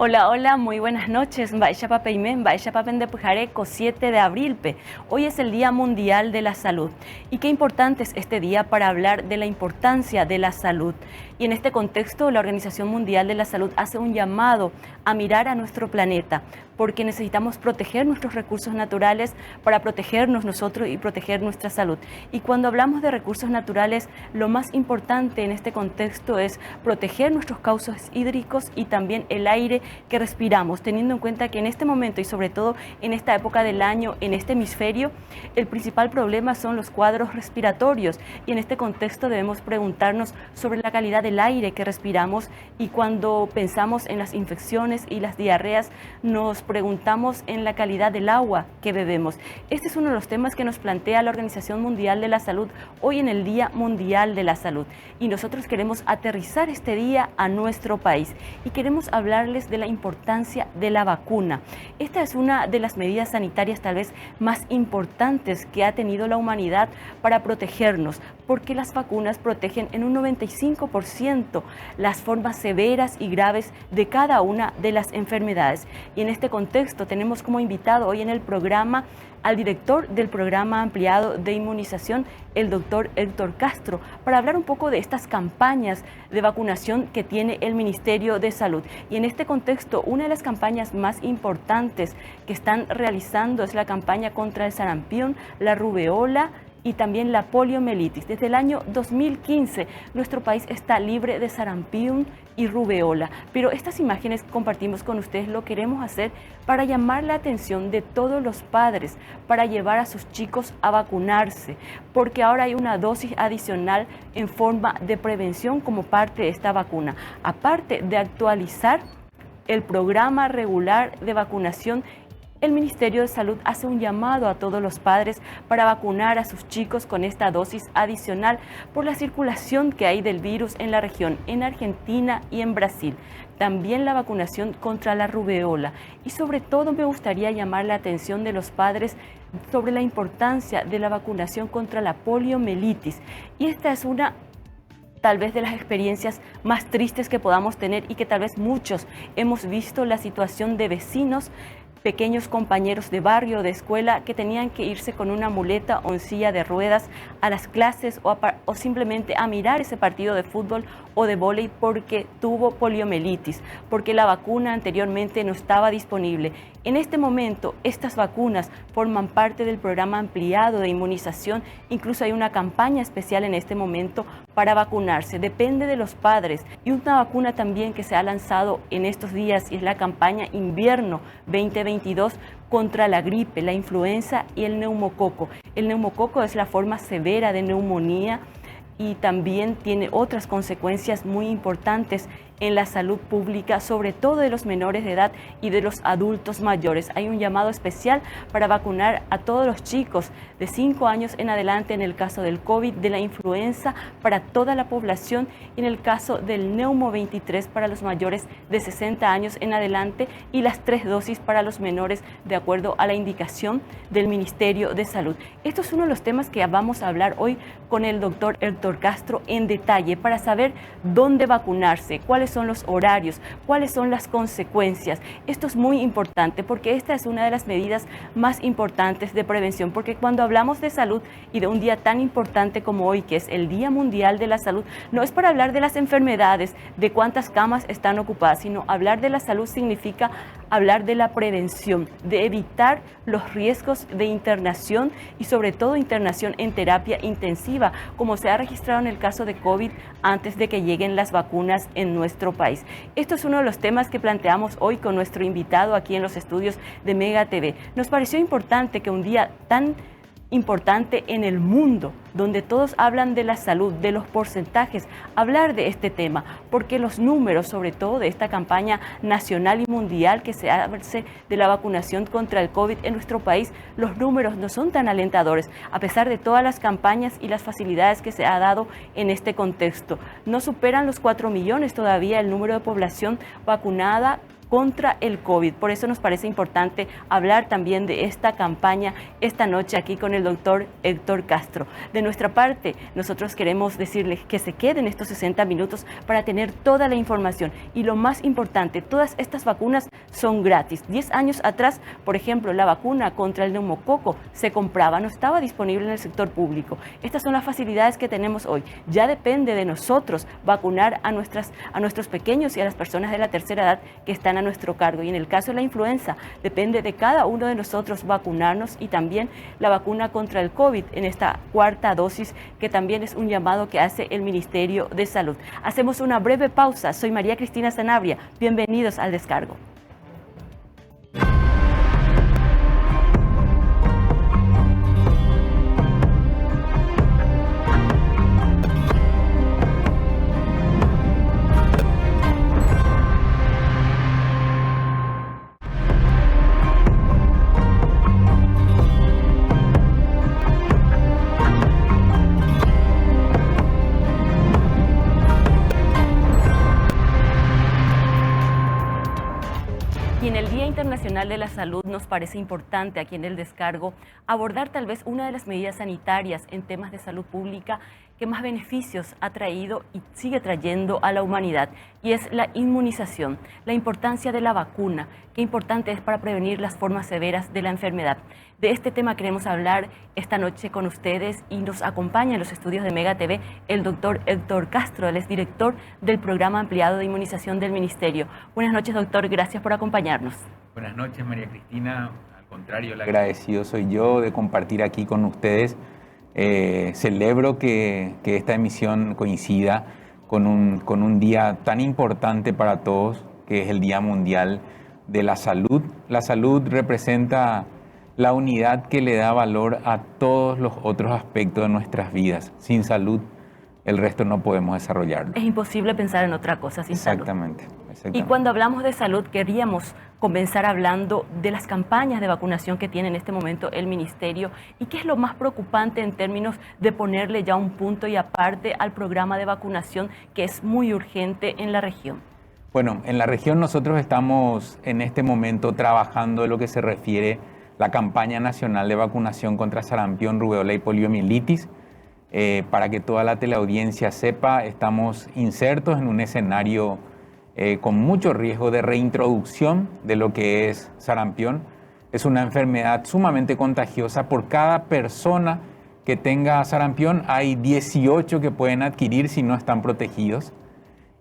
Hola, hola, muy buenas noches. Baisha Papeimen, Baisha Papendepujareco, 7 de abril. Hoy es el Día Mundial de la Salud. Y qué importante es este día para hablar de la importancia de la salud. Y en este contexto, la Organización Mundial de la Salud hace un llamado a mirar a nuestro planeta, porque necesitamos proteger nuestros recursos naturales para protegernos nosotros y proteger nuestra salud. Y cuando hablamos de recursos naturales, lo más importante en este contexto es proteger nuestros cauces hídricos y también el aire que respiramos, teniendo en cuenta que en este momento y sobre todo en esta época del año, en este hemisferio, el principal problema son los cuadros respiratorios, y en este contexto debemos preguntarnos sobre la calidad del aire que respiramos, y cuando pensamos en las infecciones y las diarreas, nos preguntamos en la calidad del agua que bebemos. Este es uno de los temas que nos plantea la Organización Mundial de la Salud hoy en el Día Mundial de la Salud, y nosotros queremos aterrizar este día a nuestro país y queremos hablarles de la importancia de la vacuna. Esta es una de las medidas sanitarias tal vez más importantes que ha tenido la humanidad para protegernos, porque las vacunas protegen en un 95% las formas severas y graves de cada una de las enfermedades. Y en este contexto tenemos como invitado hoy en el programa al director del programa ampliado de inmunización, el doctor Héctor Castro, para hablar un poco de estas campañas de vacunación que tiene el Ministerio de Salud. Y en este contexto, una de las campañas más importantes que están realizando es la campaña contra el sarampión, la rubeola y también la poliomielitis. Desde el año 2015, nuestro país está libre de sarampión y rubeola, pero estas imágenes que compartimos con ustedes lo queremos hacer para llamar la atención de todos los padres, para llevar a sus chicos a vacunarse, porque ahora hay una dosis adicional en forma de prevención como parte de esta vacuna, aparte de actualizar el programa regular de vacunación. El Ministerio de Salud hace un llamado a todos los padres para vacunar a sus chicos con esta dosis adicional por la circulación que hay del virus en la región, en Argentina y en Brasil. También la vacunación contra la rubeola. Y sobre todo me gustaría llamar la atención de los padres sobre la importancia de la vacunación contra la poliomielitis. Y esta es una tal vez de las experiencias más tristes que podamos tener y que tal vez muchos hemos visto la situación de vecinos, pequeños compañeros de barrio, de escuela, que tenían que irse con una muleta o en silla de ruedas a las clases o simplemente a mirar ese partido de fútbol o de vóley porque tuvo poliomielitis, porque la vacuna anteriormente no estaba disponible. En este momento, estas vacunas forman parte del programa ampliado de inmunización. Incluso hay una campaña especial en este momento para vacunarse. Depende de los padres. Y una vacuna también que se ha lanzado en estos días y es la campaña Invierno 2022 contra la gripe, la influenza y el neumococo. El neumococo es la forma severa de neumonía y también tiene otras consecuencias muy importantes en la salud pública, sobre todo de los menores de edad y de los adultos mayores. Hay un llamado especial para vacunar a todos los chicos de 5 años en adelante en el caso del COVID, de la influenza para toda la población y en el caso del neumo 23 para los mayores de 60 años en adelante y las 3 dosis para los menores de acuerdo a la indicación del Ministerio de Salud. Esto es uno de los temas que vamos a hablar hoy con el doctor Héctor Castro en detalle para saber dónde vacunarse, cuáles son los horarios, cuáles son las consecuencias. Esto es muy importante porque esta es una de las medidas más importantes de prevención, porque cuando hablamos de salud y de un día tan importante como hoy, que es el Día Mundial de la Salud, no es para hablar de las enfermedades, de cuántas camas están ocupadas, sino hablar de la salud significa hablar de la prevención, de evitar los riesgos de internación y sobre todo internación en terapia intensiva, como se ha registrado en el caso de COVID antes de que lleguen las vacunas en nuestro país. Esto es uno de los temas que planteamos hoy con nuestro invitado aquí en los estudios de Mega TV. Nos pareció importante que un día tan importante en el mundo, donde todos hablan de la salud, de los porcentajes, hablar de este tema, porque los números, sobre todo de esta campaña nacional y mundial que se hace de la vacunación contra el COVID en nuestro país, los números no son tan alentadores, a pesar de todas las campañas y las facilidades que se ha dado en este contexto. No superan los 4 millones todavía el número de población vacunada contra el COVID. Por eso nos parece importante hablar también de esta campaña esta noche aquí con el doctor Héctor Castro. De nuestra parte, nosotros queremos decirles que se queden estos 60 minutos para tener toda la información. Y lo más importante, todas estas vacunas son gratis. 10 años atrás, por ejemplo, la vacuna contra el neumococo se compraba, no estaba disponible en el sector público. Estas son las facilidades que tenemos hoy. Ya depende de nosotros vacunar a nuestros pequeños y a las personas de la tercera edad que están a nuestro cargo. Y en el caso de la influenza, depende de cada uno de nosotros vacunarnos, y también la vacuna contra el COVID en esta cuarta dosis, que también es un llamado que hace el Ministerio de Salud. Hacemos una breve pausa. Soy María Cristina Sanabria. Bienvenidos al Descargo. Y en el Día Internacional de la Salud nos parece importante aquí en el Descargo abordar tal vez una de las medidas sanitarias en temas de salud pública que más beneficios ha traído y sigue trayendo a la humanidad, y es la inmunización, la importancia de la vacuna, qué importante es para prevenir las formas severas de la enfermedad. De este tema queremos hablar esta noche con ustedes, y nos acompaña en los estudios de Mega TV el doctor Héctor Castro. Él es director del programa ampliado de inmunización del Ministerio. Buenas noches, doctor, gracias por acompañarnos. Buenas noches, María Cristina. Al contrario, el agradecido soy yo de compartir aquí con ustedes. Celebro que esta emisión coincida con un día tan importante para todos, que es el Día Mundial de la Salud. La salud representa la unidad que le da valor a todos los otros aspectos de nuestras vidas. Sin salud, el resto no podemos desarrollarlo. Es imposible pensar en otra cosa sin salud. Exactamente. Y cuando hablamos de salud, queríamos comenzar hablando de las campañas de vacunación que tiene en este momento el Ministerio, y qué es lo más preocupante en términos de ponerle ya un punto y aparte al programa de vacunación, que es muy urgente en la región. Bueno, en la región nosotros estamos en este momento trabajando en lo que se refiere a la campaña nacional de vacunación contra sarampión, rubéola y poliomielitis. Para que toda la teleaudiencia sepa, estamos insertos en un escenario con mucho riesgo de reintroducción de lo que es sarampión. Es una enfermedad sumamente contagiosa. Por cada persona que tenga sarampión hay 18 que pueden adquirir si no están protegidos.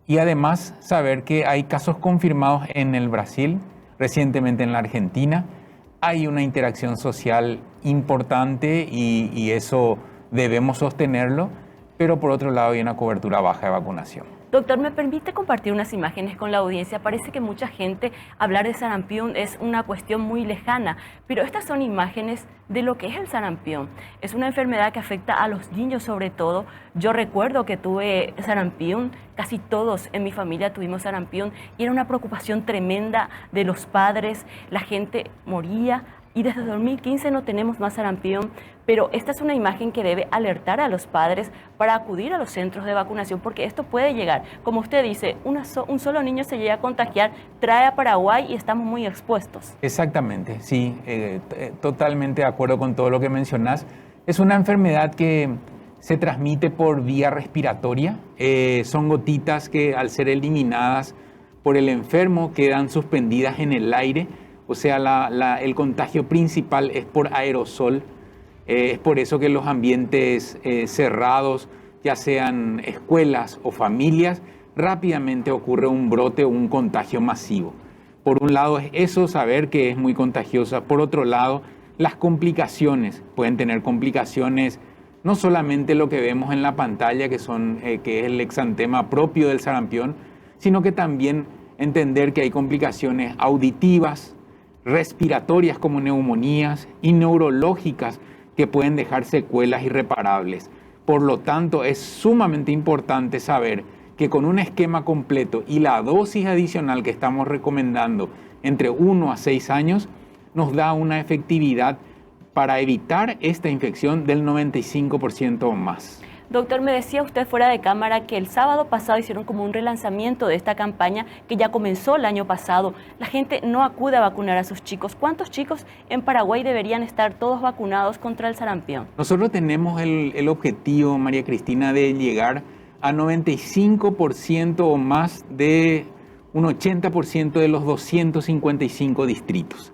Y además saber que hay casos confirmados en el Brasil, recientemente en la Argentina. Hay una interacción social importante y eso debemos sostenerlo, pero por otro lado hay una cobertura baja de vacunación. Doctor, ¿me permite compartir unas imágenes con la audiencia? Parece que mucha gente hablar de sarampión es una cuestión muy lejana, pero estas son imágenes de lo que es el sarampión. Es una enfermedad que afecta a los niños sobre todo. Yo recuerdo que tuve sarampión, casi todos en mi familia tuvimos sarampión, y era una preocupación tremenda de los padres, la gente moría. Y desde 2015 no tenemos más sarampión, pero esta es una imagen que debe alertar a los padres para acudir a los centros de vacunación, porque esto puede llegar. Como usted dice, un solo niño se llega a contagiar, trae a Paraguay y estamos muy expuestos. Exactamente, sí, totalmente de acuerdo con todo lo que mencionás. Es una enfermedad que se transmite por vía respiratoria. Son gotitas que, al ser eliminadas por el enfermo, quedan suspendidas en el aire. O sea, el contagio principal es por aerosol. Es por eso que en los ambientes cerrados, ya sean escuelas o familias, rápidamente ocurre un brote o un contagio masivo. Por un lado es eso, saber que es muy contagiosa. Por otro lado, las complicaciones. Pueden tener complicaciones, no solamente lo que vemos en la pantalla, que es el exantema propio del sarampión, sino que también entender que hay complicaciones auditivas, respiratorias como neumonías y neurológicas que pueden dejar secuelas irreparables. Por lo tanto, es sumamente importante saber que con un esquema completo y la dosis adicional que estamos recomendando entre 1 a 6 años, nos da una efectividad para evitar esta infección del 95% o más. Doctor, me decía usted fuera de cámara que el sábado pasado hicieron como un relanzamiento de esta campaña que ya comenzó el año pasado. La gente no acude a vacunar a sus chicos. ¿Cuántos chicos en Paraguay deberían estar todos vacunados contra el sarampión? Nosotros tenemos el objetivo, María Cristina, de llegar a 95% o más de un 80% de los 255 distritos.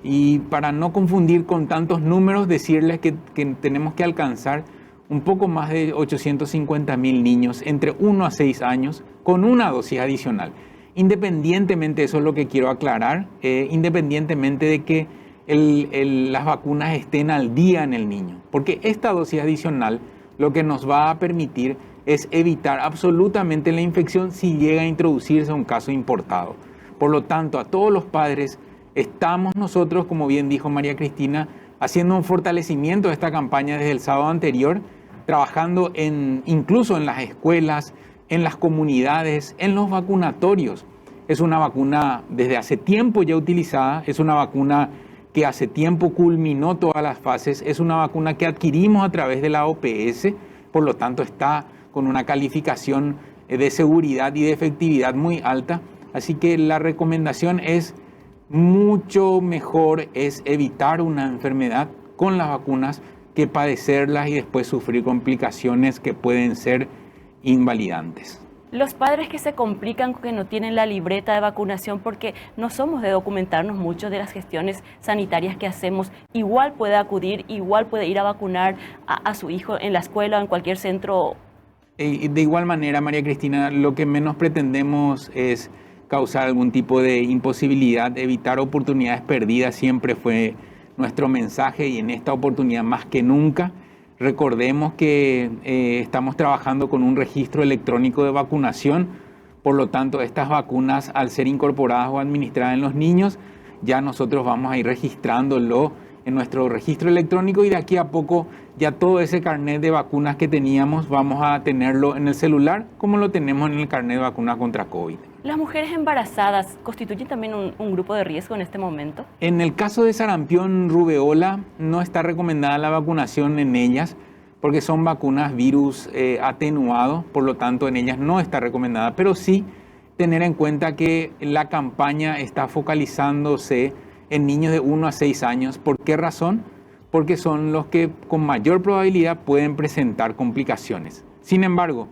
Y para no confundir con tantos números, decirles que tenemos que alcanzar un poco más de 850.000 niños entre 1 a 6 años con una dosis adicional. Independientemente, eso es lo que quiero aclarar, independientemente de que las vacunas estén al día en el niño. Porque esta dosis adicional lo que nos va a permitir es evitar absolutamente la infección si llega a introducirse un caso importado. Por lo tanto, a todos los padres, estamos nosotros, como bien dijo María Cristina, haciendo un fortalecimiento de esta campaña desde el sábado anterior, trabajando incluso en las escuelas, en las comunidades, en los vacunatorios. Es una vacuna desde hace tiempo ya utilizada, es una vacuna que hace tiempo culminó todas las fases, es una vacuna que adquirimos a través de la OPS, por lo tanto está con una calificación de seguridad y de efectividad muy alta. Así que la recomendación es mucho mejor es evitar una enfermedad con las vacunas que padecerlas y después sufrir complicaciones que pueden ser invalidantes. Los padres que se complican que no tienen la libreta de vacunación porque no somos de documentarnos mucho de las gestiones sanitarias que hacemos, igual puede acudir, igual puede ir a vacunar a su hijo en la escuela o en cualquier centro. De igual manera, María Cristina, lo que menos pretendemos es causar algún tipo de imposibilidad. Evitar oportunidades perdidas siempre fue nuestro mensaje y en esta oportunidad más que nunca. Recordemos que estamos trabajando con un registro electrónico de vacunación, por lo tanto estas vacunas al ser incorporadas o administradas en los niños, ya nosotros vamos a ir registrándolo en nuestro registro electrónico y de aquí a poco ya todo ese carnet de vacunas que teníamos vamos a tenerlo en el celular como lo tenemos en el carnet de vacunas contra COVID. ¿Las mujeres embarazadas constituyen también un grupo de riesgo en este momento? En el caso de sarampión, rubeola, no está recomendada la vacunación en ellas porque son vacunas virus atenuado, por lo tanto en ellas no está recomendada, pero sí tener en cuenta que la campaña está focalizándose en niños de 1 a 6 años. ¿Por qué razón? Porque son los que con mayor probabilidad pueden presentar complicaciones. Sin embargo,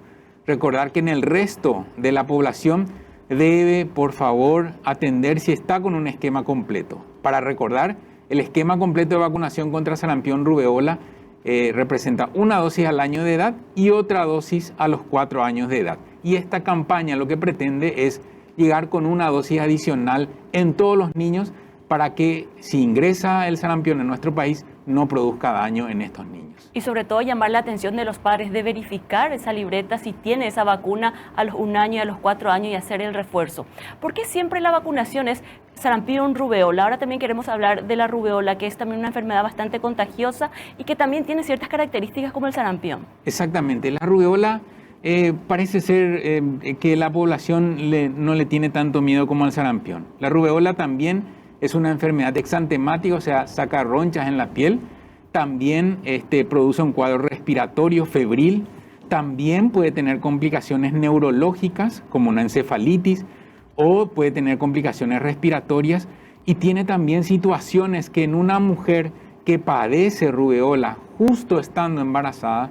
recordar que en el resto de la población debe, por favor, atender si está con un esquema completo. Para recordar, el esquema completo de vacunación contra sarampión rubeola representa una dosis al año de edad y otra dosis a los 4 años de edad. Y esta campaña lo que pretende es llegar con una dosis adicional en todos los niños para que si ingresa el sarampión en nuestro país no produzca daño en estos niños. Y sobre todo llamar la atención de los padres de verificar esa libreta si tiene esa vacuna a los 1 año y a los 4 años y hacer el refuerzo. ¿Por qué siempre la vacunación es sarampión, rubeola? Ahora también queremos hablar de la rubeola, que es también una enfermedad bastante contagiosa y que también tiene ciertas características como el sarampión. Exactamente, la rubeola parece ser que la población no le tiene tanto miedo como al sarampión. La rubeola también es una enfermedad exantemática, o sea, saca ronchas en la piel. También produce un cuadro respiratorio febril. También puede tener complicaciones neurológicas, como una encefalitis, o puede tener complicaciones respiratorias. Y tiene también situaciones que en una mujer que padece rubeola, justo estando embarazada,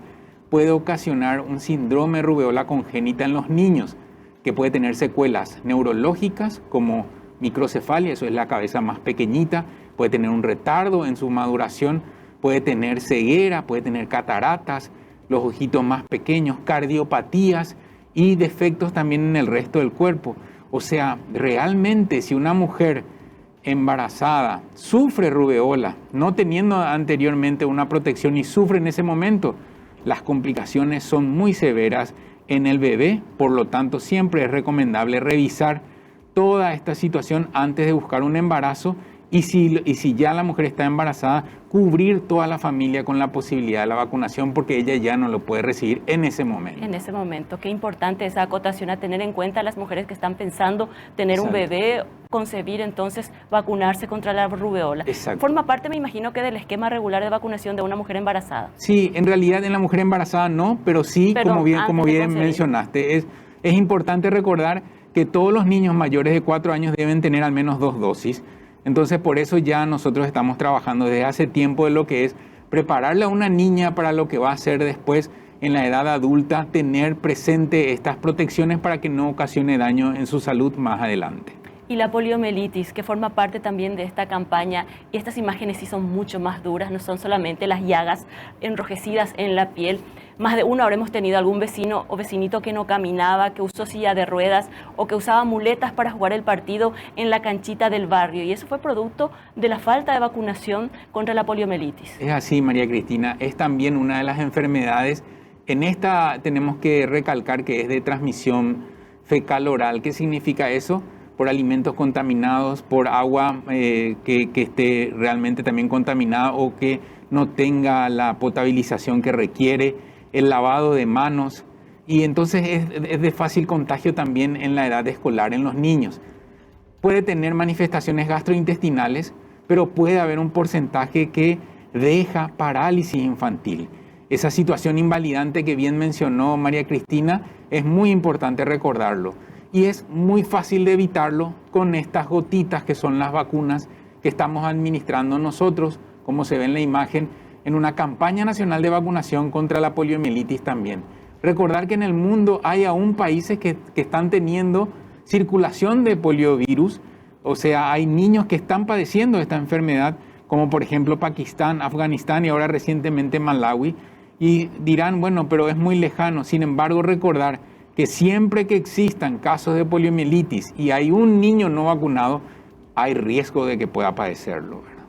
puede ocasionar un síndrome de rubeola congénita en los niños, que puede tener secuelas neurológicas, como microcefalia, eso es la cabeza más pequeñita, puede tener un retardo en su maduración, puede tener ceguera, puede tener cataratas, los ojitos más pequeños, cardiopatías y defectos también en el resto del cuerpo. O sea, realmente si una mujer embarazada sufre rubeola, no teniendo anteriormente una protección y sufre en ese momento, las complicaciones son muy severas en el bebé, por lo tanto siempre es recomendable revisar toda esta situación antes de buscar un embarazo y si ya la mujer está embarazada, cubrir toda la familia con la posibilidad de la vacunación porque ella ya no lo puede recibir en ese momento. En ese momento, qué importante esa acotación a tener en cuenta a las mujeres que están pensando tener un bebé, concebir, entonces vacunarse contra la rubeola. Exacto. Forma parte, me imagino, que del esquema regular de vacunación de una mujer embarazada. Sí, en realidad en la mujer embarazada no, pero sí, como bien mencionaste, es importante recordar que todos los niños mayores de 4 años deben tener al menos 2 dosis. Entonces, por eso ya nosotros estamos trabajando desde hace tiempo en lo que es prepararle a una niña para lo que va a ser después en la edad adulta, tener presente estas protecciones para que no ocasione daño en su salud más adelante. Y la poliomielitis, que forma parte también de esta campaña, y estas imágenes sí son mucho más duras, no son solamente las llagas enrojecidas en la piel. Más de uno habremos tenido algún vecino o vecinito que no caminaba, que usó silla de ruedas o que usaba muletas para jugar el partido en la canchita del barrio. Y eso fue producto de la falta de vacunación contra la poliomielitis. Es así, María Cristina, es también una de las enfermedades. En esta tenemos que recalcar que es de transmisión fecal-oral. ¿Qué significa eso? Por alimentos contaminados, por agua que esté realmente también contaminada o que no tenga la potabilización que requiere, el lavado de manos, y entonces es de fácil contagio también en la edad escolar en los niños. Puede tener manifestaciones gastrointestinales, pero puede haber un porcentaje que deja parálisis infantil. Esa situación invalidante que bien mencionó María Cristina, es muy importante recordarlo. Y es muy fácil de evitarlo con estas gotitas que son las vacunas que estamos administrando nosotros, como se ve en la imagen, en una campaña nacional de vacunación contra la poliomielitis también. Recordar que en el mundo hay aún países que están teniendo circulación de poliovirus, o sea, hay niños que están padeciendo esta enfermedad, como por ejemplo Pakistán, Afganistán y ahora recientemente Malawi, y dirán, bueno, pero es muy lejano. Sin embargo, recordar que siempre que existan casos de poliomielitis y hay un niño no vacunado, hay riesgo de que pueda padecerlo, ¿verdad?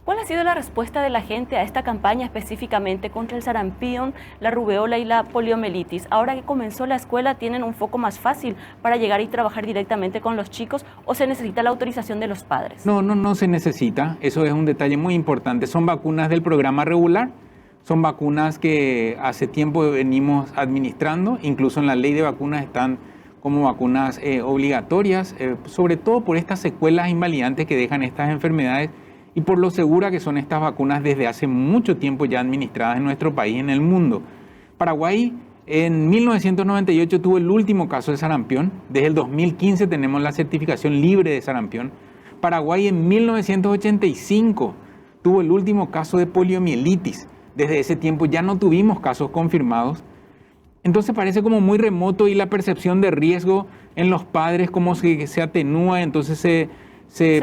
¿Cuál ha sido la respuesta de la gente a esta campaña específicamente contra el sarampión, la rubeola y la poliomielitis? Ahora que comenzó la escuela, ¿tienen un foco más fácil para llegar y trabajar directamente con los chicos o se necesita la autorización de los padres? No se necesita. Eso es un detalle muy importante. Son vacunas del programa regular. Son vacunas que hace tiempo venimos administrando, incluso en la ley de vacunas están como vacunas obligatorias, sobre todo por estas secuelas invalidantes que dejan estas enfermedades y por lo segura que son estas vacunas desde hace mucho tiempo ya administradas en nuestro país y en el mundo. Paraguay en 1998 tuvo el último caso de sarampión, desde el 2015 tenemos la certificación libre de sarampión. Paraguay en 1985 tuvo el último caso de poliomielitis. Desde ese tiempo ya no tuvimos casos confirmados. Entonces parece como muy remoto y la percepción de riesgo en los padres como que se atenúa, entonces se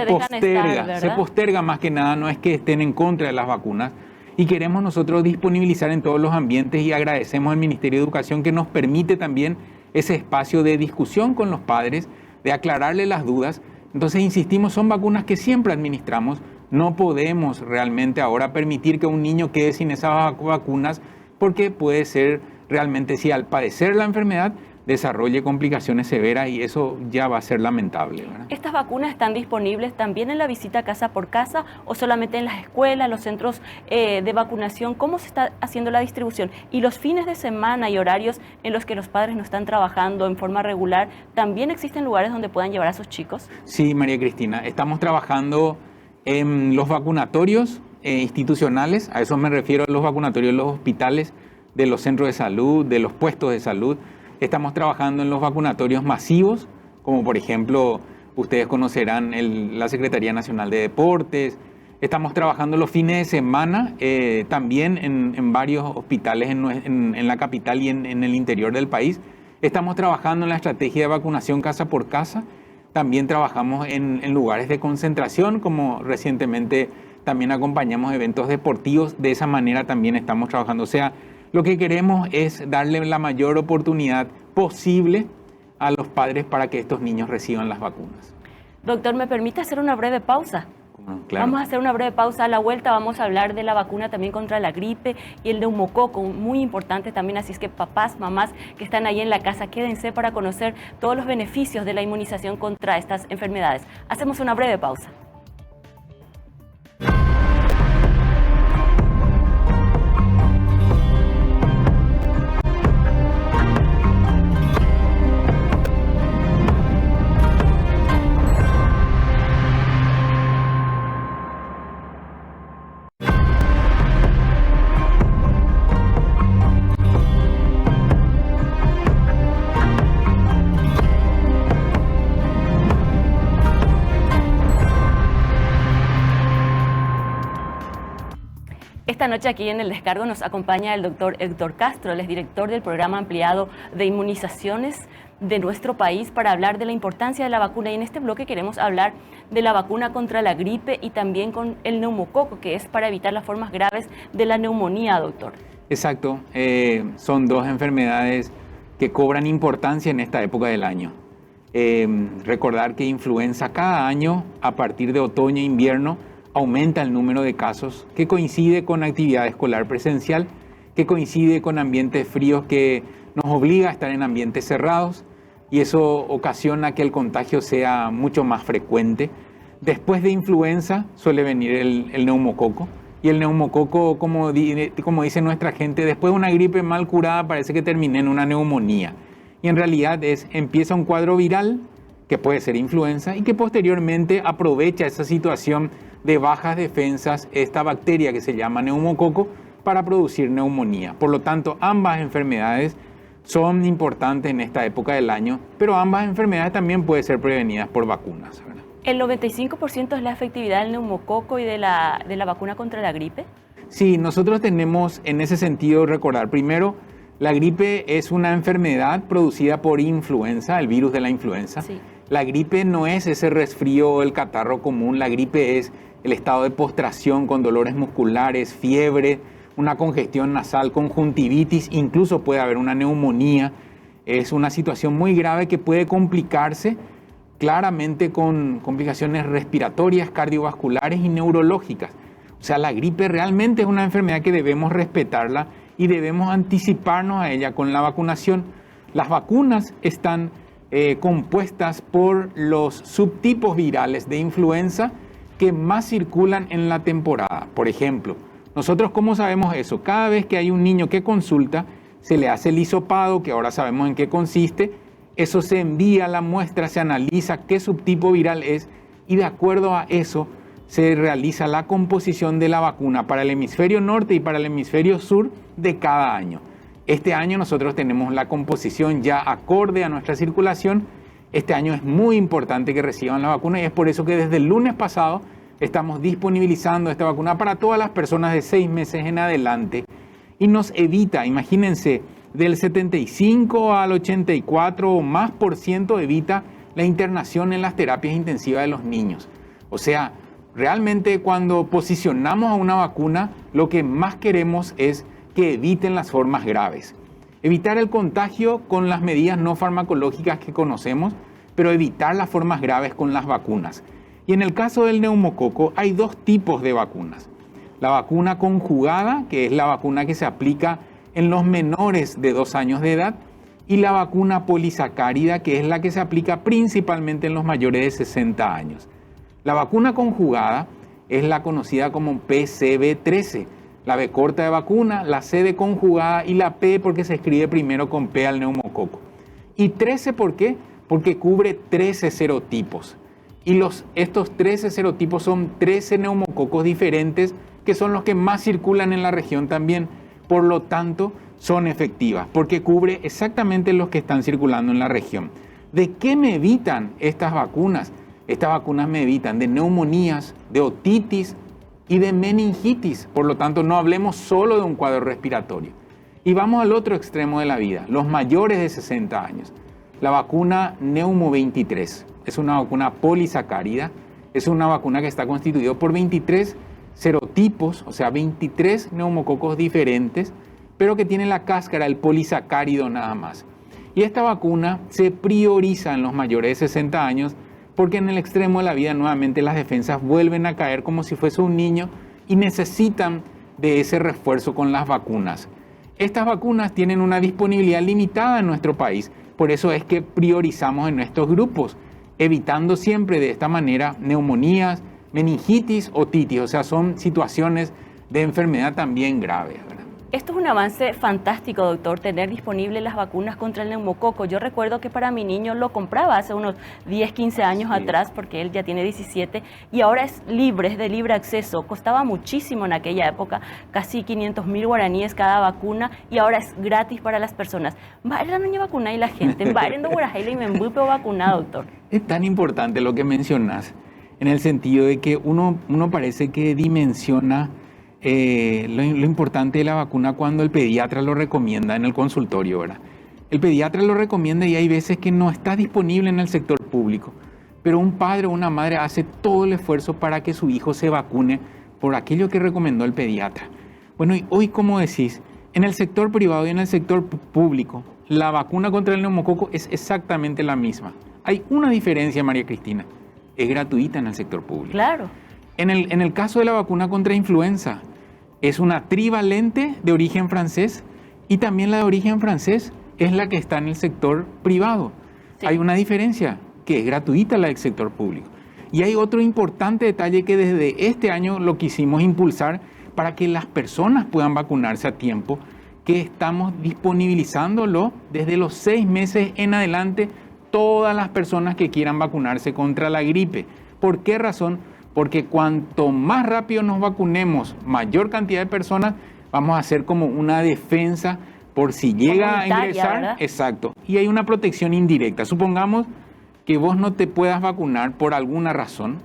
posterga más que nada, no es que estén en contra de las vacunas. Y queremos nosotros disponibilizar en todos los ambientes y agradecemos al Ministerio de Educación que nos permite también ese espacio de discusión con los padres, de aclararle las dudas. Entonces insistimos, son vacunas que siempre administramos. No podemos realmente ahora permitir que un niño quede sin esas vacunas porque puede ser realmente, si al padecer la enfermedad, desarrolle complicaciones severas y eso ya va a ser lamentable, ¿verdad? ¿Estas vacunas están disponibles también en la visita casa por casa o solamente en las escuelas, los centros de vacunación? ¿Cómo se está haciendo la distribución? Y los fines de semana y horarios en los que los padres no están trabajando en forma regular, ¿también existen lugares donde puedan llevar a sus chicos? Sí, María Cristina, estamos trabajando en los vacunatorios institucionales, a eso me refiero, a los vacunatorios de los hospitales, de los centros de salud, de los puestos de salud. Estamos trabajando en los vacunatorios masivos, como por ejemplo, ustedes conocerán la Secretaría Nacional de Deportes. Estamos trabajando los fines de semana también en varios hospitales en la capital y en el interior del país. Estamos trabajando en la estrategia de vacunación casa por casa. También trabajamos en lugares de concentración, como recientemente también acompañamos eventos deportivos. De esa manera también estamos trabajando. O sea, lo que queremos es darle la mayor oportunidad posible a los padres para que estos niños reciban las vacunas. Doctor, ¿me permite hacer una breve pausa? Claro. Vamos a hacer una breve pausa. A la vuelta vamos a hablar de la vacuna también contra la gripe y el neumococo, muy importante también. Así es que papás, mamás que están ahí en la casa, quédense para conocer todos los beneficios de la inmunización contra estas enfermedades. Hacemos una breve pausa. Esta noche aquí en El Descargo nos acompaña el doctor Héctor Castro, él es director del programa ampliado de inmunizaciones de nuestro país para hablar de la importancia de la vacuna. Y en este bloque queremos hablar de la vacuna contra la gripe y también con el neumococo, que es para evitar las formas graves de la neumonía, doctor. Exacto, son dos enfermedades que cobran importancia en esta época del año. Recordar que influenza cada año, a partir de otoño e invierno, aumenta el número de casos, que coincide con actividad escolar presencial, que coincide con ambientes fríos que nos obliga a estar en ambientes cerrados y eso ocasiona que el contagio sea mucho más frecuente. Después de influenza suele venir el neumococo y el neumococo, como dice nuestra gente, después de una gripe mal curada parece que termina en una neumonía. Y en realidad empieza un cuadro viral que puede ser influenza y que posteriormente aprovecha esa situación de bajas defensas, esta bacteria que se llama neumococo, para producir neumonía. Por lo tanto, ambas enfermedades son importantes en esta época del año, pero ambas enfermedades también pueden ser prevenidas por vacunas, ¿verdad? ¿El 95% es la efectividad del neumococo y de la vacuna contra la gripe? Sí, nosotros tenemos en ese sentido recordar, primero, la gripe es una enfermedad producida por influenza, el virus de la influenza. Sí. La gripe no es ese resfrío o el catarro común, la gripe es el estado de postración con dolores musculares, fiebre, una congestión nasal, conjuntivitis, incluso puede haber una neumonía. Es una situación muy grave que puede complicarse claramente con complicaciones respiratorias, cardiovasculares y neurológicas. O sea, la gripe realmente es una enfermedad que debemos respetarla y debemos anticiparnos a ella con la vacunación. Las vacunas están compuestas por los subtipos virales de influenza que más circulan en la temporada. Por ejemplo, nosotros, ¿cómo sabemos eso? Cada vez que hay un niño que consulta, se le hace el hisopado, que ahora sabemos en qué consiste, eso se envía a la muestra, se analiza qué subtipo viral es y de acuerdo a eso se realiza la composición de la vacuna para el hemisferio norte y para el hemisferio sur de cada año. Este año nosotros tenemos la composición ya acorde a nuestra circulación. Este año es muy importante que reciban la vacuna y es por eso que desde el lunes pasado estamos disponibilizando esta vacuna para todas las personas de 6 meses en adelante y nos evita, imagínense, del 75 al 84 o más por ciento evita la internación en las terapias intensivas de los niños. O sea, realmente cuando posicionamos a una vacuna, lo que más queremos es que eviten las formas graves. Evitar el contagio con las medidas no farmacológicas que conocemos, pero evitar las formas graves con las vacunas. Y en el caso del neumococo hay dos tipos de vacunas. La vacuna conjugada, que es la vacuna que se aplica en los menores de 2 años de edad, y la vacuna polisacárida, que es la que se aplica principalmente en los mayores de 60 años. La vacuna conjugada es la conocida como PCV13, la B corta de vacuna, la C de conjugada y la P porque se escribe primero con P al neumococo. ¿Y 13 por qué? Porque cubre 13 serotipos. Y estos 13 serotipos son 13 neumococos diferentes que son los que más circulan en la región también. Por lo tanto, son efectivas porque cubre exactamente los que están circulando en la región. ¿De qué me evitan estas vacunas? Estas vacunas me evitan de neumonías, de otitis y de meningitis. Por lo tanto, no hablemos solo de un cuadro respiratorio. Y vamos al otro extremo de la vida, los mayores de 60 años. La vacuna Neumo 23 es una vacuna polisacárida, es una vacuna que está constituida por 23 serotipos, o sea, 23 neumococos diferentes, pero que tiene la cáscara, el polisacárido nada más. Y esta vacuna se prioriza en los mayores de 60 años porque en el extremo de la vida nuevamente las defensas vuelven a caer como si fuese un niño y necesitan de ese refuerzo con las vacunas. Estas vacunas tienen una disponibilidad limitada en nuestro país, por eso es que priorizamos en estos grupos, evitando siempre de esta manera neumonías, meningitis, otitis, o sea, son situaciones de enfermedad también graves, ¿verdad? Esto es un avance fantástico, doctor, tener disponibles las vacunas contra el neumococo. Yo recuerdo que para mi niño lo compraba hace unos 10, 15 años atrás, porque él ya tiene 17, y ahora es libre, es de libre acceso. Costaba muchísimo en aquella época, casi 500.000 guaraníes cada vacuna, y ahora es gratis para las personas. Va a la niña vacuna y la gente, va a ir en y me embupe vacunado, doctor. Es tan importante lo que mencionas, en el sentido de que uno parece que dimensiona lo importante de la vacuna cuando el pediatra lo recomienda en el consultorio, ¿verdad? El pediatra lo recomienda y hay veces que no está disponible en el sector público, pero un padre o una madre hace todo el esfuerzo para que su hijo se vacune por aquello que recomendó el pediatra. Bueno, y hoy, como decís, en el sector privado y en el sector público, la vacuna contra el neumococo es exactamente la misma. Hay una diferencia, María Cristina, es gratuita en el sector público. Claro. En el caso de la vacuna contra influenza, es una trivalente de origen francés y también la de origen francés es la que está en el sector privado. Sí. Hay una diferencia, que es gratuita la del sector público. Y hay otro importante detalle que desde este año lo quisimos impulsar para que las personas puedan vacunarse a tiempo, que estamos disponibilizándolo desde los 6 meses en adelante, todas las personas que quieran vacunarse contra la gripe. ¿Por qué razón? Porque cuanto más rápido nos vacunemos, mayor cantidad de personas, vamos a hacer como una defensa por si llega a ingresar. ¿Verdad? Exacto. Y hay una protección indirecta. Supongamos que vos no te puedas vacunar por alguna razón.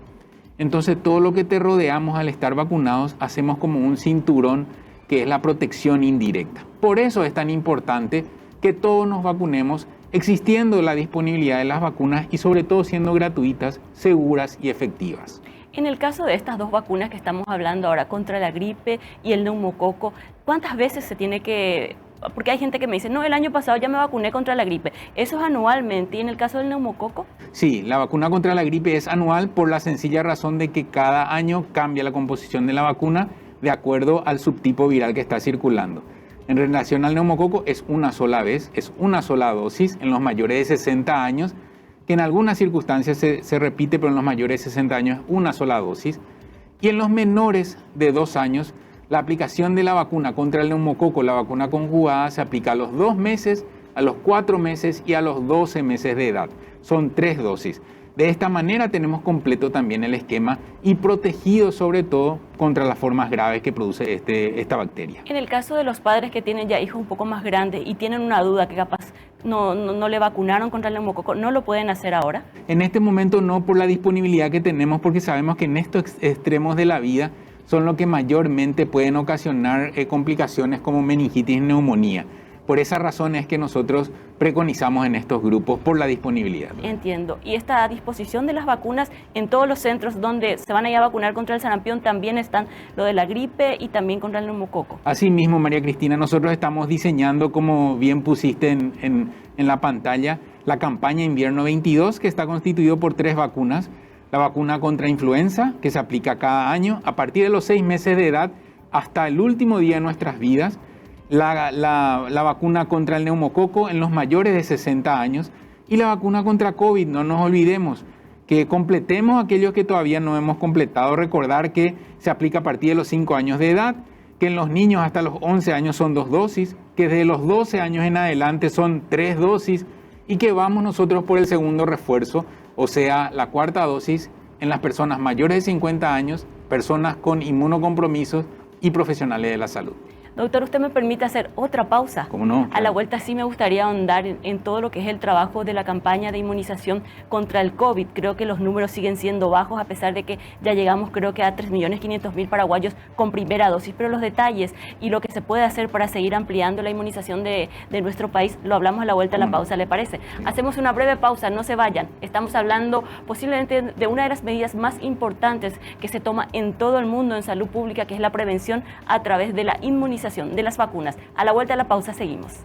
Entonces todo lo que te rodeamos al estar vacunados hacemos como un cinturón que es la protección indirecta. Por eso es tan importante que todos nos vacunemos, existiendo la disponibilidad de las vacunas y sobre todo siendo gratuitas, seguras y efectivas. En el caso de estas dos vacunas que estamos hablando ahora, contra la gripe y el neumococo, ¿cuántas veces se tiene que...? Porque hay gente que me dice, no, el año pasado ya me vacuné contra la gripe. ¿Eso es anualmente? ¿Y en el caso del neumococo? Sí, la vacuna contra la gripe es anual por la sencilla razón de que cada año cambia la composición de la vacuna de acuerdo al subtipo viral que está circulando. En relación al neumococo es una sola vez, es una sola dosis en los mayores de 60 años, que en algunas circunstancias se repite, pero en los mayores de 60 años es una sola dosis. Y en los menores de 2 años, la aplicación de la vacuna contra el neumococo, la vacuna conjugada, se aplica a los 2 meses, a los 4 meses y a los 12 meses de edad. Son 3 dosis. De esta manera tenemos completo también el esquema y protegido sobre todo contra las formas graves que produce esta bacteria. En el caso de los padres que tienen ya hijos un poco más grandes y tienen una duda que capaz no le vacunaron contra el neumococo, ¿no lo pueden hacer ahora? En este momento no, por la disponibilidad que tenemos, porque sabemos que en estos extremos de la vida son los que mayormente pueden ocasionar complicaciones como meningitis y neumonía. Por esa razón es que nosotros preconizamos en estos grupos por la disponibilidad. Entiendo. Y esta disposición de las vacunas en todos los centros donde se van a ir a vacunar contra el sarampión también están lo de la gripe y también contra el neumococo. Así mismo, María Cristina, nosotros estamos diseñando, como bien pusiste en la pantalla, la campaña Invierno 22, que está constituido por 3 vacunas. La vacuna contra influenza, que se aplica cada año a partir de los 6 meses de edad hasta el último día de nuestras vidas. La vacuna contra el neumococo en los mayores de 60 años y la vacuna contra COVID. No nos olvidemos que completemos aquellos que todavía no hemos completado. Recordar que se aplica a partir de los 5 años de edad, que en los niños hasta los 11 años son 2 dosis, que desde los 12 años en adelante son 3 dosis y que vamos nosotros por el segundo refuerzo, o sea, la 4ª dosis en las personas mayores de 50 años, personas con inmunocompromisos y profesionales de la salud. Doctor, ¿usted me permite hacer otra pausa? ¿Cómo no? A la vuelta sí me gustaría ahondar en todo lo que es el trabajo de la campaña de inmunización contra el COVID. Creo que los números siguen siendo bajos, a pesar de que ya llegamos, creo que a 3.500.000 paraguayos con primera dosis. Pero los detalles y lo que se puede hacer para seguir ampliando la inmunización de nuestro país, lo hablamos a la vuelta de la pausa, ¿le parece? Hacemos una breve pausa, no se vayan. Estamos hablando posiblemente de una de las medidas más importantes que se toma en todo el mundo en salud pública, que es la prevención a través de la inmunización de las vacunas. A la vuelta de la pausa seguimos.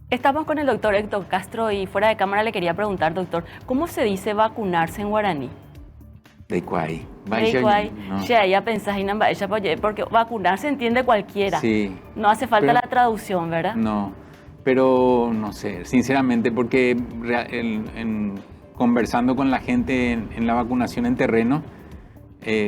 Estamos con el doctor Héctor Castro y fuera de cámara le quería preguntar, doctor, ¿cómo se dice vacunarse en guaraní? Deicuay. Ya pensás en porque vacunar se entiende cualquiera. Sí. No hace falta la traducción, ¿verdad? No, pero no sé, sinceramente, porque conversando con la gente en la vacunación en terreno,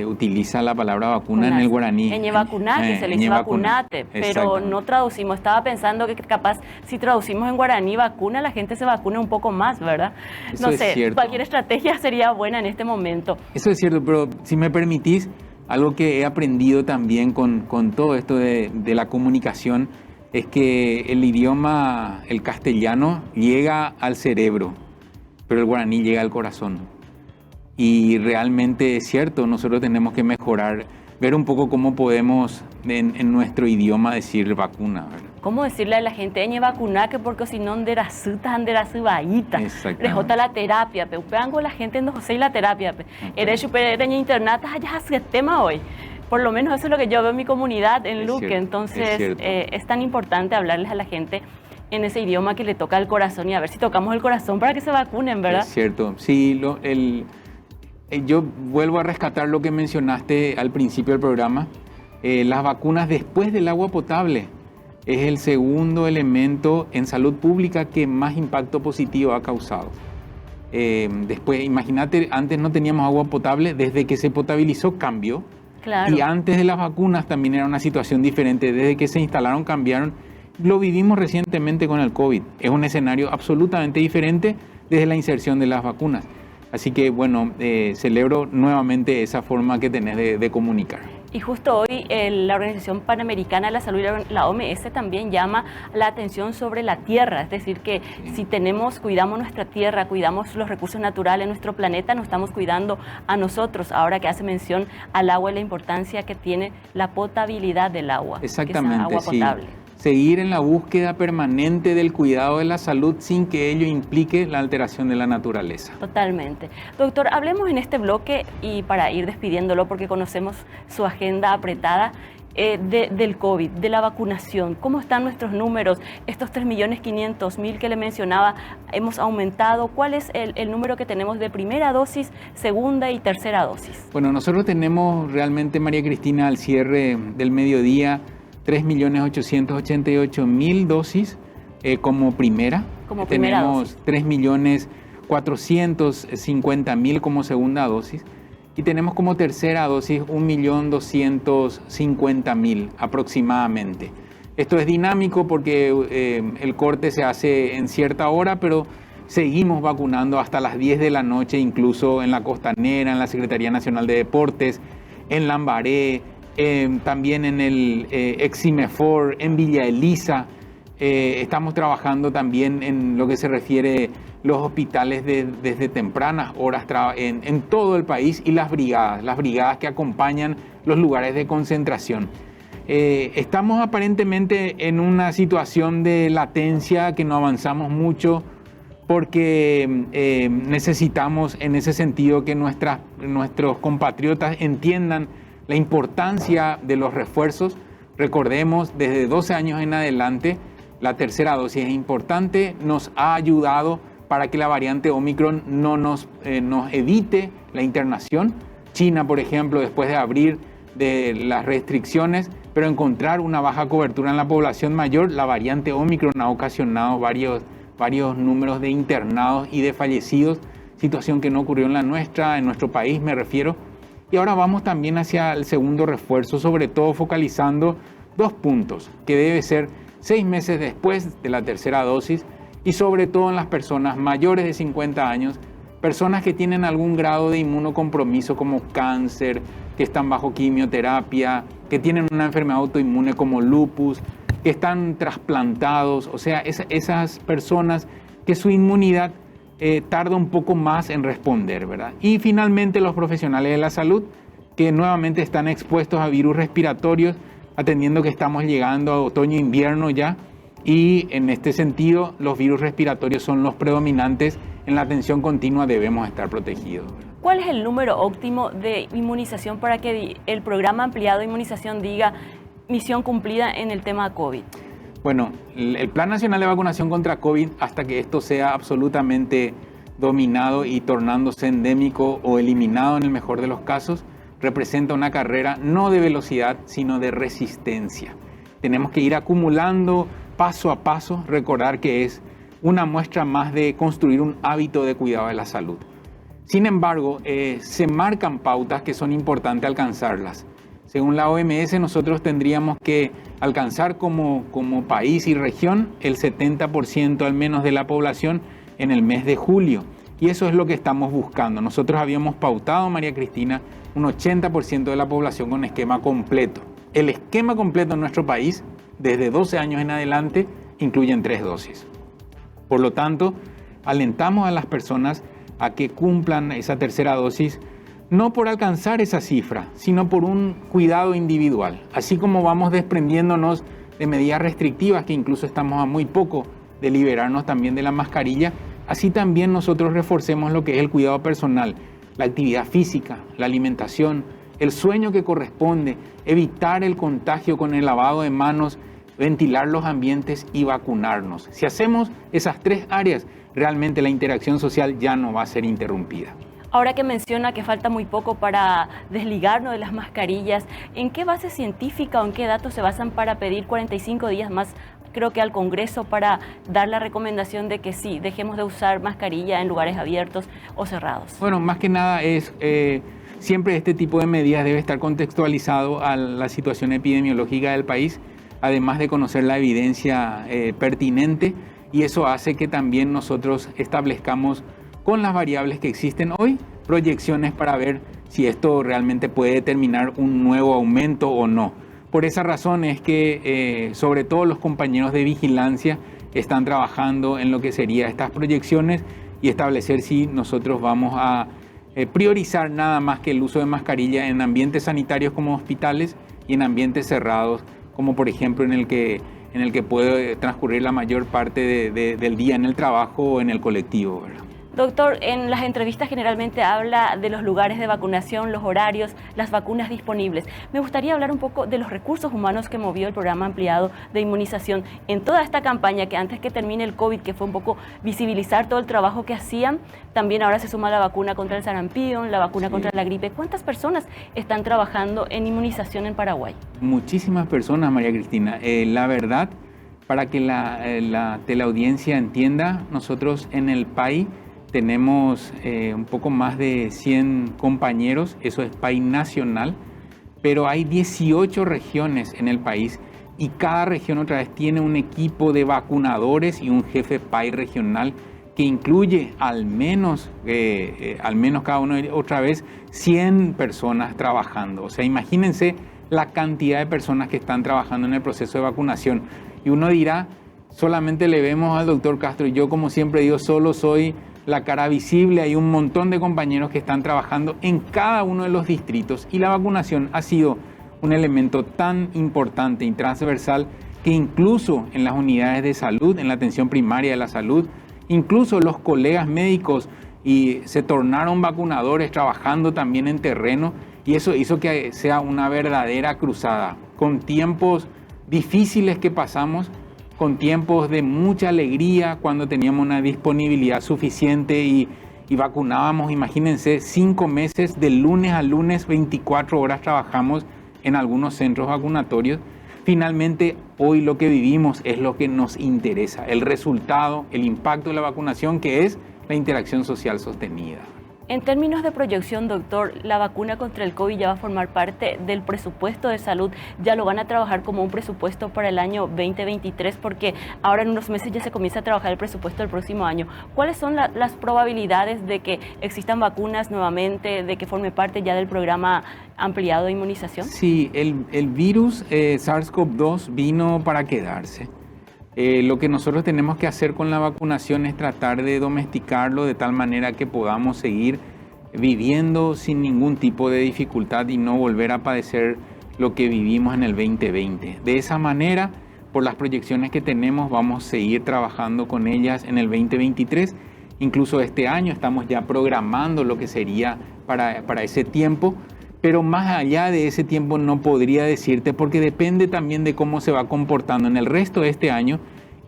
utiliza la palabra vacuna en el guaraní. Eñe vacunate, se le dice vacunate, pero no traducimos. Estaba pensando que capaz si traducimos en guaraní vacuna, la gente se vacuna un poco más, ¿verdad? Eso no sé, cierto. Cualquier estrategia sería buena en este momento. Eso es cierto, pero si me permitís, algo que he aprendido también con todo esto de la comunicación es que el idioma, el castellano, llega al cerebro, pero el guaraní llega al corazón. Y realmente es cierto, nosotros tenemos que mejorar, ver un poco cómo podemos en nuestro idioma decir vacuna, ¿verdad? ¿Cómo decirle a la gente, eñe vacunaque porque si no anderazuta, anderazubaíta? Rejota la terapia, pe. Upeango la gente no sé la terapia, pe. Eres super eñe internata, ya hace tema hoy. Por lo menos eso es lo que yo veo en mi comunidad en Luque. Entonces es tan importante hablarles a la gente en ese idioma que le toca el corazón y a ver si tocamos el corazón para que se vacunen, ¿verdad? Es cierto, sí, yo vuelvo a rescatar lo que mencionaste al principio del programa. Las vacunas después del agua potable es el segundo elemento en salud pública que más impacto positivo ha causado. Después, imagínate, antes no teníamos agua potable, desde que se potabilizó cambió. Claro. Y antes de las vacunas también era una situación diferente, desde que se instalaron cambiaron. Lo vivimos recientemente con el COVID. Es un escenario absolutamente diferente desde la inserción de las vacunas. Así que, bueno, celebro nuevamente esa forma que tenés de comunicar. Y justo hoy la Organización Panamericana de la Salud, la OMS, también llama la atención sobre la tierra. Es decir, que si cuidamos nuestra tierra, cuidamos los recursos naturales de nuestro planeta, nos estamos cuidando a nosotros. Ahora que hace mención al agua y la importancia que tiene la potabilidad del agua. Exactamente, que es agua potable. Sí. Seguir en la búsqueda permanente del cuidado de la salud sin que ello implique la alteración de la naturaleza. Totalmente. Doctor, hablemos en este bloque y para ir despidiéndolo porque conocemos su agenda apretada del COVID, de la vacunación. ¿Cómo están nuestros números? Estos 3.500.000 que le mencionaba, hemos aumentado. ¿Cuál es el número que tenemos de primera dosis, segunda y tercera dosis? Bueno, nosotros tenemos realmente, María Cristina, al cierre del mediodía, 3.888.000 dosis como primera. Tenemos 3.450.000 como segunda dosis. Y tenemos como tercera dosis 1.250.000 aproximadamente. Esto es dinámico porque el corte se hace en cierta hora, pero seguimos vacunando hasta las 10 de la noche, incluso en la Costanera, en la Secretaría Nacional de Deportes, en Lambaré, también en el Eximefor, en Villa Elisa. Estamos trabajando también en lo que se refiere los hospitales desde tempranas horas en todo el país y las brigadas que acompañan los lugares de concentración. Estamos aparentemente en una situación de latencia que no avanzamos mucho porque necesitamos en ese sentido que nuestros compatriotas entiendan la importancia de los refuerzos. Recordemos, desde 12 años en adelante, la tercera dosis es importante, nos ha ayudado para que la variante Omicron no nos evite la internación. China, por ejemplo, después de abrir de las restricciones, pero encontrar una baja cobertura en la población mayor, la variante Omicron ha ocasionado varios números de internados y de fallecidos, situación que no ocurrió en nuestro país me refiero. Y ahora vamos también hacia el segundo refuerzo, sobre todo focalizando 2 puntos, que debe ser 6 meses después de la tercera dosis y sobre todo en las personas mayores de 50 años, personas que tienen algún grado de inmunocompromiso como cáncer, que están bajo quimioterapia, que tienen una enfermedad autoinmune como lupus, que están trasplantados, o sea, esas personas que su inmunidad tarda un poco más en responder, ¿verdad? Y finalmente los profesionales de la salud que nuevamente están expuestos a virus respiratorios, atendiendo que estamos llegando a otoño-invierno ya, y en este sentido los virus respiratorios son los predominantes. En la atención continua debemos estar protegidos, ¿verdad? ¿Cuál es el número óptimo de inmunización para que el programa ampliado de inmunización diga misión cumplida en el tema COVID? Bueno, el Plan Nacional de Vacunación contra COVID, hasta que esto sea absolutamente dominado y tornándose endémico o eliminado en el mejor de los casos, representa una carrera no de velocidad, sino de resistencia. Tenemos que ir acumulando paso a paso, recordar que es una muestra más de construir un hábito de cuidado de la salud. Sin embargo, se marcan pautas que son importantes alcanzarlas. Según la OMS, nosotros tendríamos que alcanzar como país y región el 70% al menos de la población en el mes de julio. Y eso es lo que estamos buscando. Nosotros habíamos pautado, María Cristina, un 80% de la población con esquema completo. El esquema completo en nuestro país, desde 12 años en adelante, incluyen 3 dosis. Por lo tanto, alentamos a las personas a que cumplan esa tercera dosis, no por alcanzar esa cifra, sino por un cuidado individual. Así como vamos desprendiéndonos de medidas restrictivas, que incluso estamos a muy poco de liberarnos también de la mascarilla, así también nosotros reforcemos lo que es el cuidado personal, la actividad física, la alimentación, el sueño que corresponde, evitar el contagio con el lavado de manos, ventilar los ambientes y vacunarnos. Si hacemos esas 3 áreas, realmente la interacción social ya no va a ser interrumpida. Ahora que menciona que falta muy poco para desligarnos de las mascarillas, ¿en qué base científica o en qué datos se basan para pedir 45 días más, creo que al Congreso, para dar la recomendación de que sí, dejemos de usar mascarilla en lugares abiertos o cerrados? Bueno, más que nada es, siempre este tipo de medidas debe estar contextualizado a la situación epidemiológica del país, además de conocer la evidencia pertinente, y eso hace que también nosotros establezcamos con las variables que existen hoy, proyecciones para ver si esto realmente puede determinar un nuevo aumento o no. Por esa razón es que sobre todo los compañeros de vigilancia están trabajando en lo que serían estas proyecciones y establecer si nosotros vamos a priorizar nada más que el uso de mascarilla en ambientes sanitarios como hospitales y en ambientes cerrados, como por ejemplo en el que puede transcurrir la mayor parte del día en el trabajo o en el colectivo, ¿verdad? Doctor, en las entrevistas generalmente habla de los lugares de vacunación, los horarios, las vacunas disponibles. Me gustaría hablar un poco de los recursos humanos que movió el programa ampliado de inmunización en toda esta campaña, que antes que termine el COVID, que fue un poco visibilizar todo el trabajo que hacían, también ahora se suma la vacuna contra el sarampión, la vacuna contra la gripe. ¿Cuántas personas están trabajando en inmunización en Paraguay? Muchísimas personas, María Cristina. La verdad, para que la teleaudiencia entienda, nosotros en el país tenemos un poco más de 100 compañeros, eso es PAI nacional, pero hay 18 regiones en el país y cada región otra vez tiene un equipo de vacunadores y un jefe PAI regional que incluye al menos cada uno otra vez 100 personas trabajando. O sea, imagínense la cantidad de personas que están trabajando en el proceso de vacunación. Y uno dirá, solamente le vemos al doctor Castro, y yo como siempre digo, solo soy la cara visible. Hay un montón de compañeros que están trabajando en cada uno de los distritos y la vacunación ha sido un elemento tan importante y transversal que incluso en las unidades de salud, en la atención primaria de la salud, incluso los colegas médicos y se tornaron vacunadores trabajando también en terreno, y eso hizo que sea una verdadera cruzada, con tiempos difíciles que pasamos, con tiempos de mucha alegría cuando teníamos una disponibilidad suficiente y vacunábamos, imagínense, 5 meses, de lunes a lunes, 24 horas trabajamos en algunos centros vacunatorios. Finalmente, hoy lo que vivimos es lo que nos interesa, el resultado, el impacto de la vacunación, que es la interacción social sostenida. En términos de proyección, doctor, la vacuna contra el COVID ya va a formar parte del presupuesto de salud, ya lo van a trabajar como un presupuesto para el año 2023, porque ahora en unos meses ya se comienza a trabajar el presupuesto del próximo año. ¿Cuáles son las probabilidades de que existan vacunas nuevamente, de que forme parte ya del programa ampliado de inmunización? Sí, el virus SARS-CoV-2 vino para quedarse. Lo que nosotros tenemos que hacer con la vacunación es tratar de domesticarlo de tal manera que podamos seguir viviendo sin ningún tipo de dificultad y no volver a padecer lo que vivimos en el 2020. De esa manera, por las proyecciones que tenemos, vamos a seguir trabajando con ellas en el 2023. Incluso este año estamos ya programando lo que sería para ese tiempo. Pero más allá de ese tiempo no podría decirte, porque depende también de cómo se va comportando en el resto de este año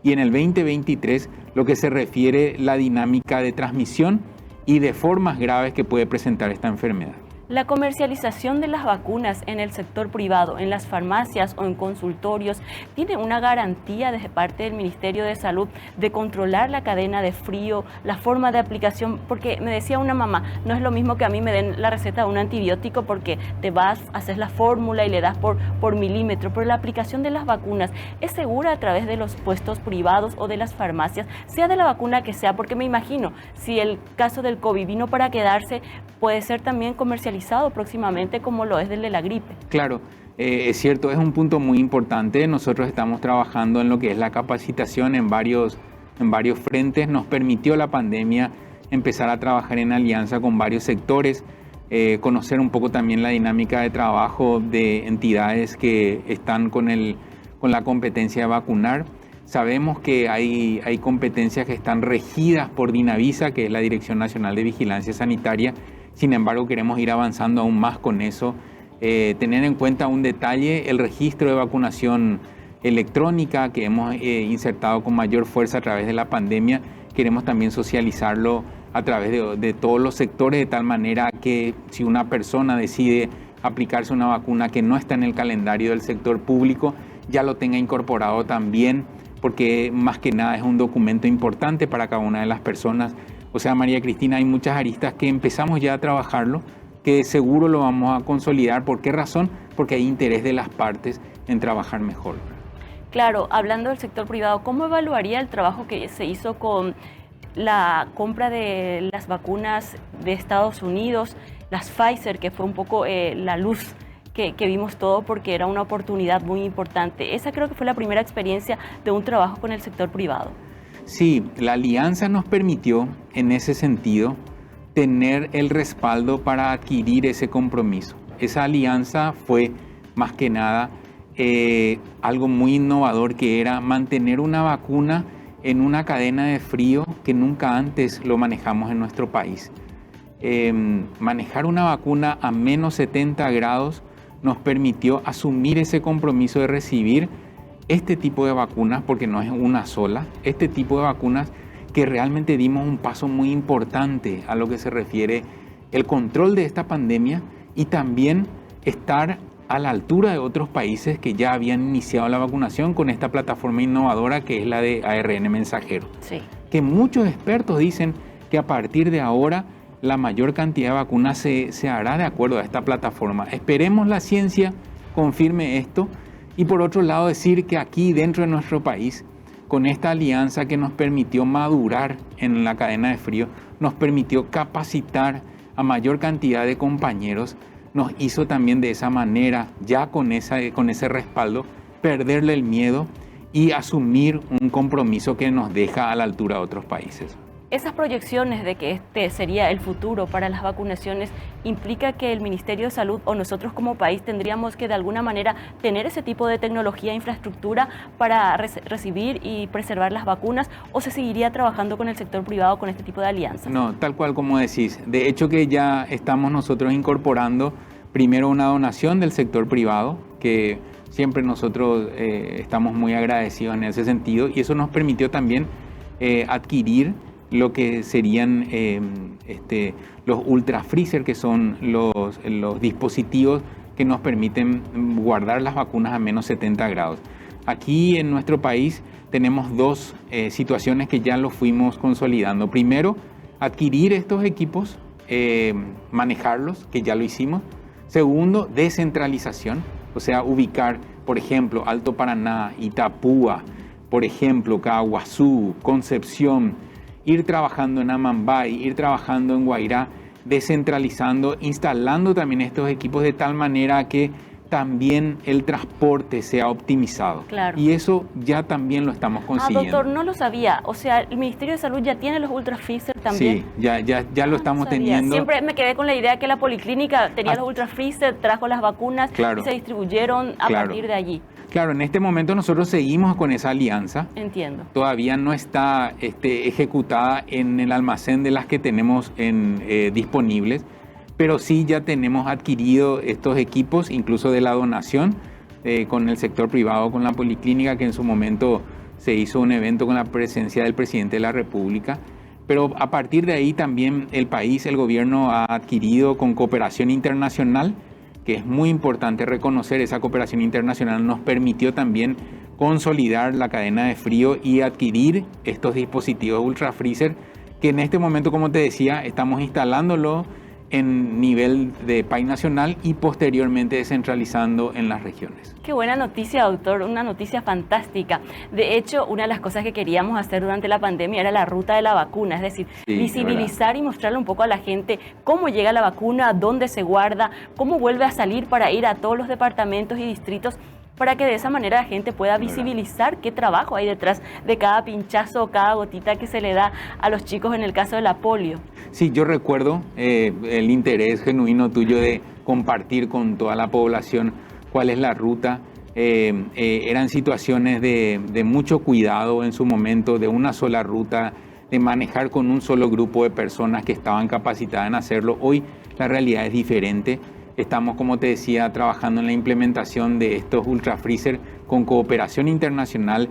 y en el 2023 lo que se refiere la dinámica de transmisión y de formas graves que puede presentar esta enfermedad. La comercialización de las vacunas en el sector privado, en las farmacias o en consultorios, ¿tiene una garantía de parte del Ministerio de Salud de controlar la cadena de frío, la forma de aplicación? Porque me decía una mamá, no es lo mismo que a mí me den la receta de un antibiótico porque te vas, haces la fórmula y le das por milímetro, pero la aplicación de las vacunas es segura a través de los puestos privados o de las farmacias, sea de la vacuna que sea, porque me imagino, si el caso del COVID vino para quedarse, puede ser también comercializado próximamente como lo es del de la gripe. Claro, es cierto, es un punto muy importante. Nosotros estamos trabajando en lo que es la capacitación en varios frentes. Nos permitió la pandemia empezar a trabajar en alianza con varios sectores, conocer un poco también la dinámica de trabajo de entidades que están con la competencia de vacunar. Sabemos que hay competencias que están regidas por Dinavisa, que es la Dirección Nacional de Vigilancia Sanitaria. Sin embargo, queremos ir avanzando aún más con eso. Tener en cuenta un detalle, el registro de vacunación electrónica que hemos insertado con mayor fuerza a través de la pandemia. Queremos también socializarlo a través de todos los sectores, de tal manera que si una persona decide aplicarse una vacuna que no está en el calendario del sector público, ya lo tenga incorporado también, porque más que nada es un documento importante para cada una de las personas. O sea, María Cristina, hay muchas aristas que empezamos ya a trabajarlo, que seguro lo vamos a consolidar. ¿Por qué razón? Porque hay interés de las partes en trabajar mejor. Claro, hablando del sector privado, ¿cómo evaluaría el trabajo que se hizo con la compra de las vacunas de Estados Unidos, las Pfizer, que fue un poco la luz que vimos todo porque era una oportunidad muy importante? Esa creo que fue la primera experiencia de un trabajo con el sector privado. Sí, la alianza nos permitió, en ese sentido, tener el respaldo para adquirir ese compromiso. Esa alianza fue, más que nada, algo muy innovador, que era mantener una vacuna en una cadena de frío que nunca antes lo manejamos en nuestro país. Manejar una vacuna a menos 70 grados nos permitió asumir ese compromiso de recibir este tipo de vacunas, porque no es una sola, este tipo de vacunas que realmente dimos un paso muy importante a lo que se refiere el control de esta pandemia y también estar a la altura de otros países que ya habían iniciado la vacunación con esta plataforma innovadora que es la de ARN mensajero. Sí. Que muchos expertos dicen que a partir de ahora la mayor cantidad de vacunas se hará de acuerdo a esta plataforma. Esperemos la ciencia confirme esto. Y por otro lado, decir que aquí dentro de nuestro país, con esta alianza que nos permitió madurar en la cadena de frío, nos permitió capacitar a mayor cantidad de compañeros, nos hizo también de esa manera, ya con ese respaldo, perderle el miedo y asumir un compromiso que nos deja a la altura de otros países. Esas proyecciones de que este sería el futuro para las vacunaciones implica que el Ministerio de Salud o nosotros como país tendríamos que de alguna manera tener ese tipo de tecnología e infraestructura para recibir y preservar las vacunas, o se seguiría trabajando con el sector privado con este tipo de alianzas. No, tal cual como decís. De hecho que ya estamos nosotros incorporando primero una donación del sector privado, que siempre nosotros estamos muy agradecidos en ese sentido, y eso nos permitió también adquirir lo que serían los ultra freezer, que son los dispositivos que nos permiten guardar las vacunas a menos 70 grados. Aquí en nuestro país tenemos dos situaciones que ya lo fuimos consolidando. Primero, adquirir estos equipos, manejarlos, que ya lo hicimos. Segundo, descentralización, o sea, ubicar, por ejemplo, Alto Paraná, Itapúa, por ejemplo, Caguazú, Concepción, ir trabajando en Amambay, ir trabajando en Guairá, descentralizando, instalando también estos equipos de tal manera que también el transporte sea optimizado. Claro. Y eso ya también lo estamos consiguiendo. Doctor, no lo sabía. O sea, el Ministerio de Salud ya tiene los ultra freezer también. Sí, ya lo estamos teniendo. Siempre me quedé con la idea que la policlínica tenía los ultra freezer, trajo las vacunas, claro, y se distribuyeron a partir de allí. Claro, en este momento nosotros seguimos con esa alianza. Entiendo. Todavía no está ejecutada en el almacén de las que tenemos disponibles, pero sí ya tenemos adquirido estos equipos, incluso de la donación, con el sector privado, con la policlínica, que en su momento se hizo un evento con la presencia del presidente de la República. Pero a partir de ahí también el país, el gobierno ha adquirido con cooperación internacional, que es muy importante reconocer, esa cooperación internacional nos permitió también consolidar la cadena de frío y adquirir estos dispositivos ultra freezer, que en este momento, como te decía, estamos instalándolo en nivel de país nacional y posteriormente descentralizando en las regiones. Qué buena noticia, doctor, una noticia fantástica. De hecho, una de las cosas que queríamos hacer durante la pandemia era la ruta de la vacuna, es decir, Sí, visibilizar y mostrarle un poco a la gente cómo llega la vacuna, dónde se guarda, cómo vuelve a salir para ir a todos los departamentos y distritos, para que de esa manera la gente pueda visibilizar qué trabajo hay detrás de cada pinchazo o cada gotita que se le da a los chicos en el caso de la polio. Sí, yo recuerdo el interés genuino tuyo de compartir con toda la población cuál es la ruta. Eran situaciones de mucho cuidado en su momento, de una sola ruta, de manejar con un solo grupo de personas que estaban capacitadas en hacerlo. Hoy la realidad es diferente. Estamos, como te decía, trabajando en la implementación de estos ultra freezer con cooperación internacional,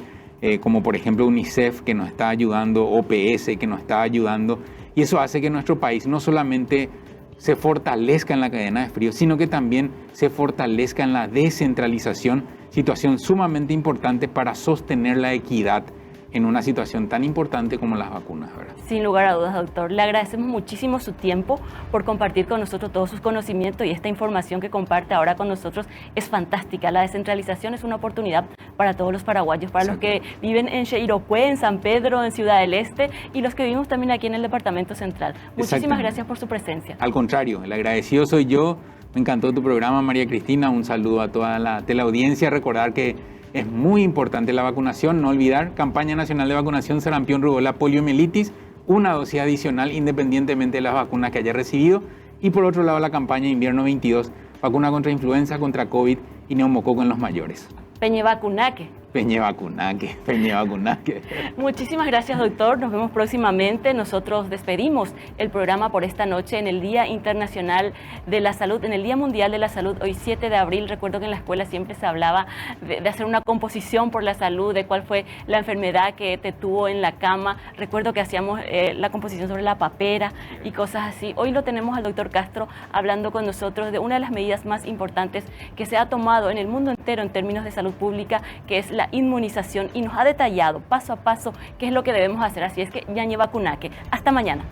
como por ejemplo UNICEF, que nos está ayudando, OPS, que nos está ayudando. Y eso hace que nuestro país no solamente se fortalezca en la cadena de frío, sino que también se fortalezca en la descentralización, situación sumamente importante para sostener la equidad en una situación tan importante como las vacunas, ¿verdad? Sin lugar a dudas, doctor. Le agradecemos muchísimo su tiempo por compartir con nosotros todos sus conocimientos y esta información que comparte ahora con nosotros es fantástica. La descentralización es una oportunidad para todos los paraguayos, para los que viven en Cheiropué, en San Pedro, en Ciudad del Este y los que vivimos también aquí en el Departamento Central. Muchísimas gracias por su presencia. Al contrario, el agradecido soy yo. Me encantó tu programa, María Cristina. Un saludo a toda la teleaudiencia. Recordar que es muy importante la vacunación, no olvidar, campaña nacional de vacunación, sarampión, rubiola, poliomielitis, una dosis adicional independientemente de las vacunas que haya recibido. Y por otro lado, la campaña invierno 22, vacuna contra influenza, contra COVID y neumococo en los mayores. Peñe vacunaque. Peñe vacunaque, peñe vacunaque. Muchísimas gracias, doctor. Nos vemos próximamente. Nosotros despedimos el programa por esta noche en el Día Internacional de la Salud, en el Día Mundial de la Salud, hoy 7 de abril. Recuerdo que en la escuela siempre se hablaba de hacer una composición por la salud, de cuál fue la enfermedad que te tuvo en la cama. Recuerdo que hacíamos la composición sobre la papera y cosas así. Hoy lo tenemos al doctor Castro hablando con nosotros de una de las medidas más importantes que se ha tomado en el mundo entero en términos de salud pública, que es la inmunización, y nos ha detallado paso a paso qué es lo que debemos hacer. Así es que, ñañe vacunaque. Hasta mañana.